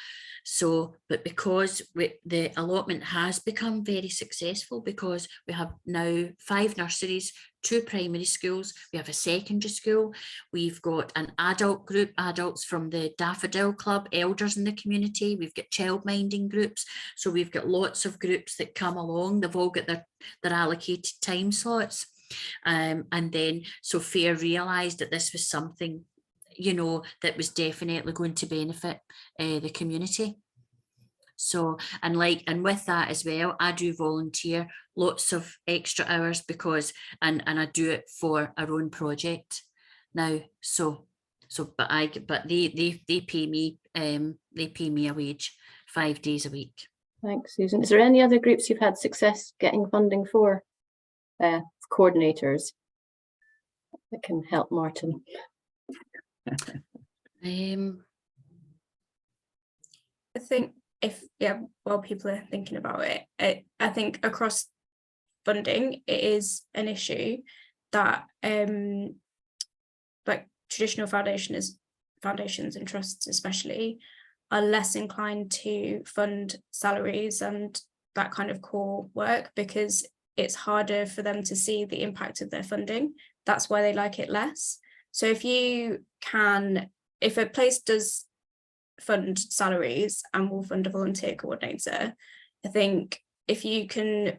So, but because the allotment has become very successful, because we have now 5 nurseries, 2 primary schools, we have a secondary school, we've got an adult group, adults from the Daffodil Club, elders in the community, we've got childminding groups. So we've got lots of groups that come along, they've all got their allocated time slots. And then so FAIR realised that this was something, you know, that was definitely going to benefit the community. So, and with that as well, I do volunteer lots of extra hours because, and I do it for our own project now. But they pay me a wage 5 days a week. Thanks, Susan. Is there any other groups you've had success getting funding for? Coordinators that can help Martin? I think while people are thinking about it, I think across funding it is an issue that like traditional foundations and trusts especially are less inclined to fund salaries and that kind of core work, because it's harder for them to see the impact of their funding. That's why they like it less. So if a place does fund salaries and will fund a volunteer coordinator, I think if you can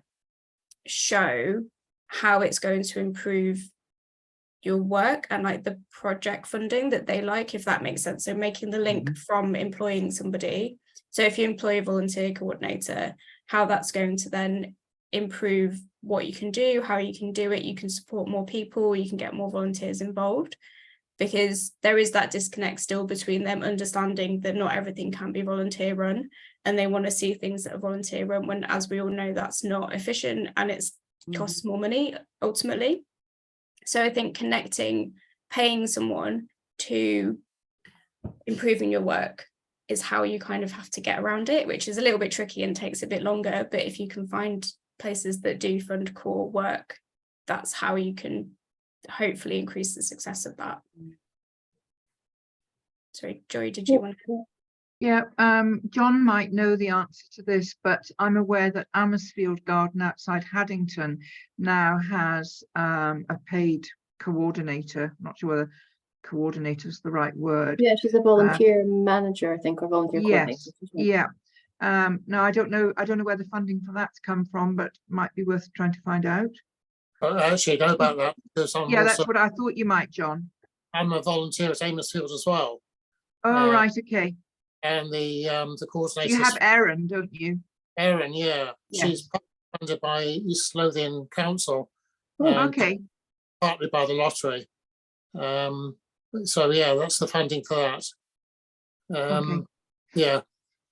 show how it's going to improve your work and like the project funding that they like, if that makes sense. So making the link from employing somebody. So if you employ a volunteer coordinator, how that's going to then improve what you can do, how you can do it, you can support more people, you can get more volunteers involved, because there is that disconnect still between them understanding that not everything can be volunteer run, and they want to see things that are volunteer run, when, as we all know, that's not efficient and it's costs more money ultimately. So I think connecting, paying someone to improving your work is how you kind of have to get around it, which is a little bit tricky and takes a bit longer. But if you can find places that do fund core work, that's how you can hopefully increase the success of that. Sorry, Joy, did you want to? Yeah, John might know the answer to this, but I'm aware that Amersfield Garden outside Haddington now has a paid coordinator. I'm not sure whether coordinator is the right word. Yeah, she's a volunteer manager, I think, or volunteer coordinator. Yes, yeah. No, I don't know where the funding for that's come from, but might be worth trying to find out. I actually know about that because that's what I thought you might, John. I'm a volunteer at Amersfield as well. Oh, right, okay. And the coordinator. You have Erin, don't you? Erin, yeah. Yes. She's funded by East Lothian Council. Okay. Partly by the lottery. So yeah, that's the funding for that. Okay. Yeah.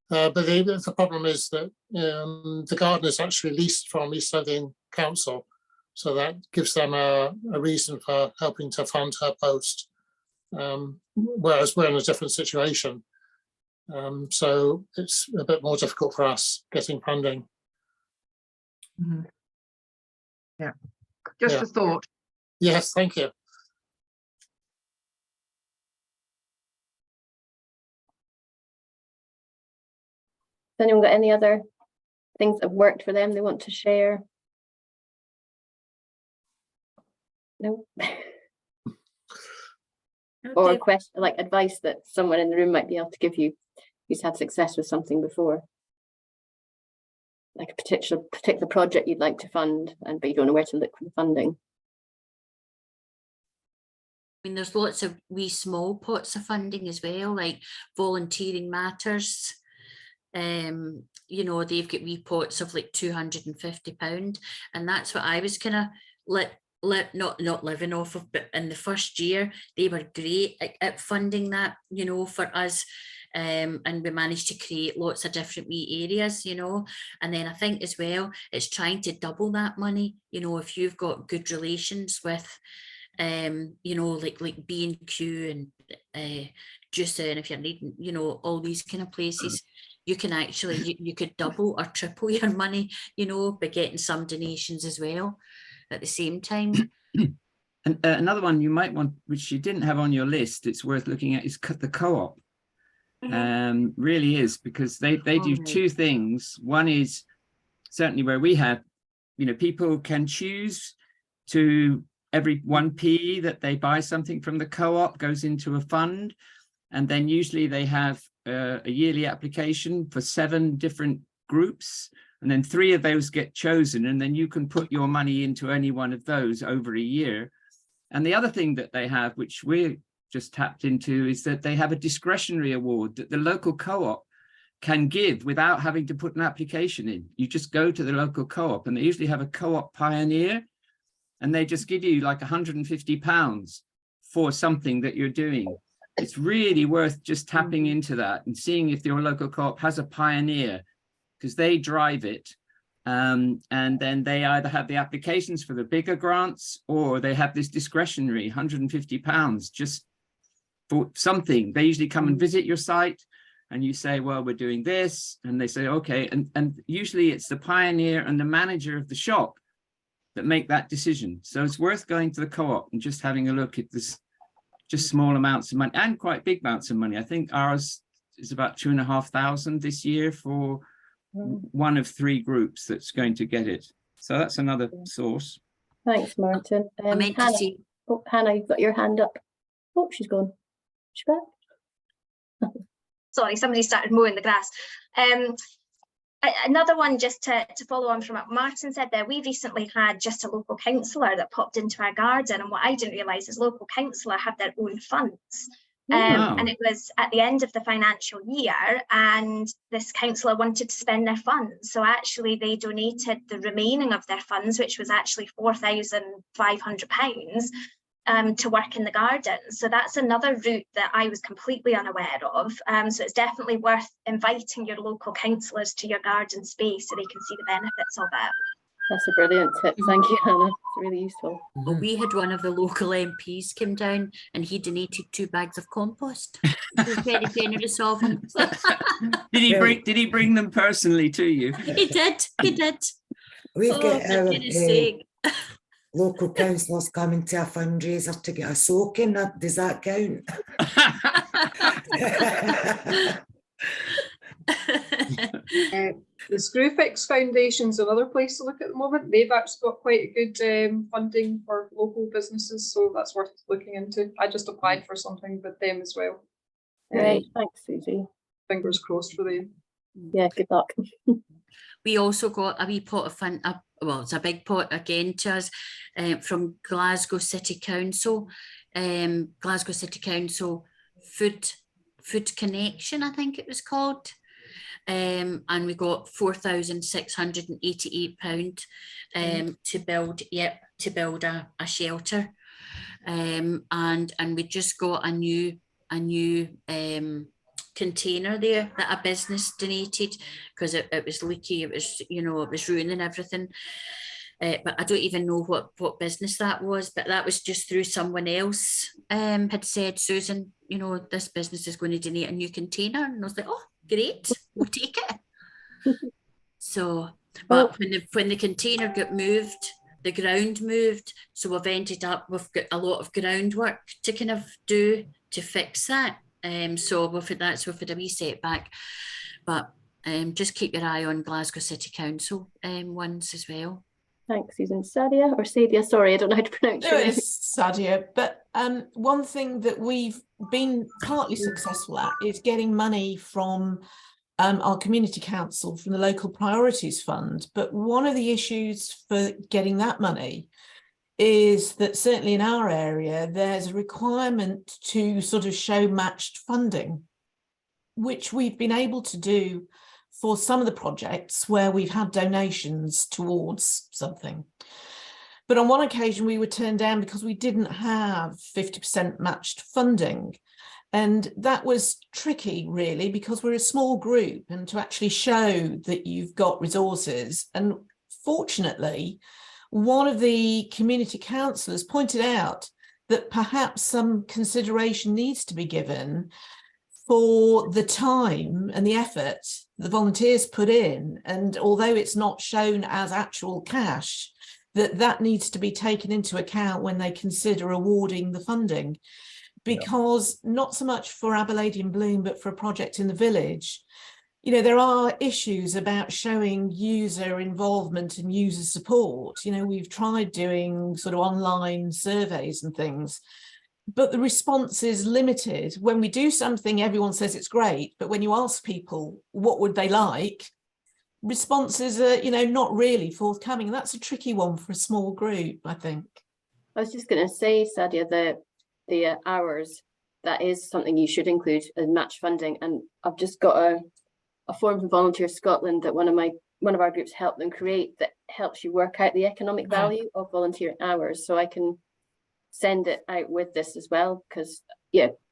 But the problem is that the garden is actually leased from East Lothian Council. So that gives them a reason for helping to fund her post. Whereas we're in a different situation. So it's a bit more difficult for us getting funding. Yeah, just a thought. Yes, thank you. Has anyone got any other things that have worked for them they want to share? No. Or a question, like advice that someone in the room might be able to give you who's had success with something before, like a particular project you'd like to fund, but you don't know where to look for the funding. I mean, there's lots of wee small pots of funding as well, like Volunteering Matters. You know, they've got wee pots of like £250, and that's what I was kind of not living off of, but in the first year they were great at funding that, you know, for us. And we managed to create lots of different wee areas, you know. And then I think as well, it's trying to double that money, you know, if you've got good relations with you know, like B&Q and Juicer, and if you're needing, you know, all these kind of places, you can actually you could double or triple your money, you know, by getting some donations as well at the same time. And another one you might want, which you didn't have on your list, it's worth looking at, is the co-op. Really is, because they do two things. One is certainly where we have, you know, people can choose to, every 1p that they buy something from the co-op goes into a fund, and then usually they have a yearly application for 7 different groups, and then 3 of those get chosen, and then you can put your money into any one of those over a year. And the other thing that they have, which we're just tapped into, is that they have a discretionary award that the local co-op can give without having to put an application in. You just go to the local co-op, and they usually have a co-op pioneer, and they just give you like £150 for something that you're doing. It's really worth just tapping into that and seeing if your local co-op has a pioneer, because they drive it. And then they either have the applications for the bigger grants, or they have this discretionary £150 just for something. They usually come and visit your site, and you say, well, we're doing this, and they say, okay. And usually it's the pioneer and the manager of the shop that make that decision. So it's worth going to the co-op and just having a look at this, just small amounts of money and quite big amounts of money. I think ours is about 2,500 this year for one of 3 groups that's going to get it. So that's another source. Thanks, Martin. I meant Hannah, to see. oh, Hannah, you've got your hand up. Oh, she's gone. She's back. Sorry, somebody started mowing the grass. Another one, just to follow on from what Martin said there, we recently had just a local councillor that popped into our garden, and what I didn't realise is local councillor have their own funds. Wow. And it was at the end of the financial year, and this councillor wanted to spend their funds. So actually they donated the remaining of their funds, which was actually £4,500, to work in the garden. So that's another route that I was completely unaware of. So it's definitely worth inviting your local councillors to your garden space so they can see the benefits of it. That's a brilliant tip. Thank you, Hannah. It's really useful. Well, we had one of the local MPs came down and he donated 2 bags of compost. He was very generous of him. Did he bring them personally to you? He did. We've Oh, got for our goodness sake. local councillors coming to a fundraiser to get a soaking. Does that count? The Screwfix Foundation's another place to look at the moment. They've actually got quite a good funding for local businesses, so that's worth looking into. I just applied for something with them as well. Great, thanks, Susie. Fingers crossed for them. Yeah, good luck. We also got a wee pot of fun. Well, it's a big pot again to us from Glasgow City Council. Glasgow City Council Food Connection, I think it was called. And we got £4,688 to build a shelter. And we just got a new container there that a business donated because it was leaky. It was, it was ruining everything. But I don't even know what business that was, but that was just through someone else had said, Susan, this business is going to donate a new container. And I was like, oh, great, we'll take it. So, but when the container got moved, the ground moved. So we've ended up, we've got a lot of groundwork to kind of do to fix that. So we've had a wee setback, but just keep your eye on Glasgow City Council ones as well. Thanks, Susan. Sadia, sorry, I don't know how to pronounce your name. It's Sadia, but one thing that we've been partly successful at is getting money from our community council, from the local priorities fund. But one of the issues for getting that money is that certainly in our area, there's a requirement to sort of show matched funding, which we've been able to do for some of the projects where we've had donations towards something. But on one occasion we were turned down because we didn't have 50% matched funding. And that was tricky, really, because we're a small group and to actually show that you've got resources. And fortunately, one of the community councillors pointed out that perhaps some consideration needs to be given for the time and the effort the volunteers put in. And although it's not shown as actual cash, that needs to be taken into account when they consider awarding the funding. Because not so much for Aberlady Bloom, but for a project in the village, there are issues about showing user involvement and user support. We've tried doing sort of online surveys and things, but the response is limited. When we do something, everyone says it's great, but when you ask people what would they like, responses are, not really forthcoming. And that's a tricky one for a small group, I think. I was just going to say, Sadia, the hours, that is something you should include in match funding. And I've just got a form from Volunteer Scotland that one of our groups helped them create that helps you work out the economic value of volunteer hours. So I can send it out with this as well, because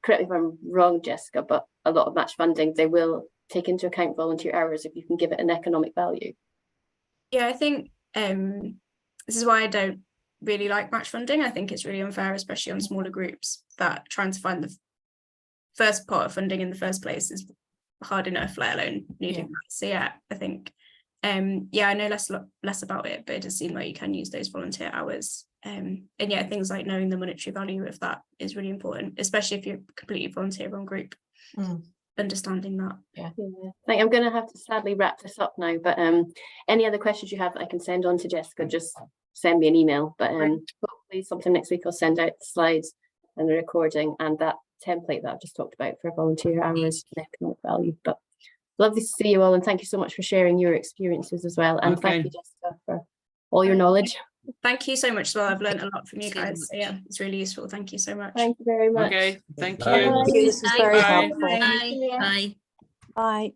correct me if I'm wrong, Jessica, but a lot of match funding, they will take into account volunteer hours if you can give it an economic value. Yeah, I think this is why I don't really like match funding. I think it's really unfair, especially on smaller groups, that trying to find the first part of funding in the first place is hard enough, let alone needing that. So I think I know less about it, but it does seem like you can use those volunteer hours. And things like knowing the monetary value of that is really important, especially if you're completely volunteer-run group. Understanding that. I think I'm going to have to sadly wrap this up now, but any other questions you have that I can send on to Jessica, just send me an email. But hopefully sometime next week I'll send out the slides and the recording and that template that I've just talked about for volunteer hours and economic value. But lovely to see you all, and thank you so much for sharing your experiences as well. And thank you, Jessica, for all your knowledge. Thank you so much as well. I've learned a lot from you Thanks very guys. So, much. yeah, it's really useful. Thank you so much. Thank you very much. Okay, thank Bye. you. Bye. This was very Bye. helpful. Bye. Bye. Bye.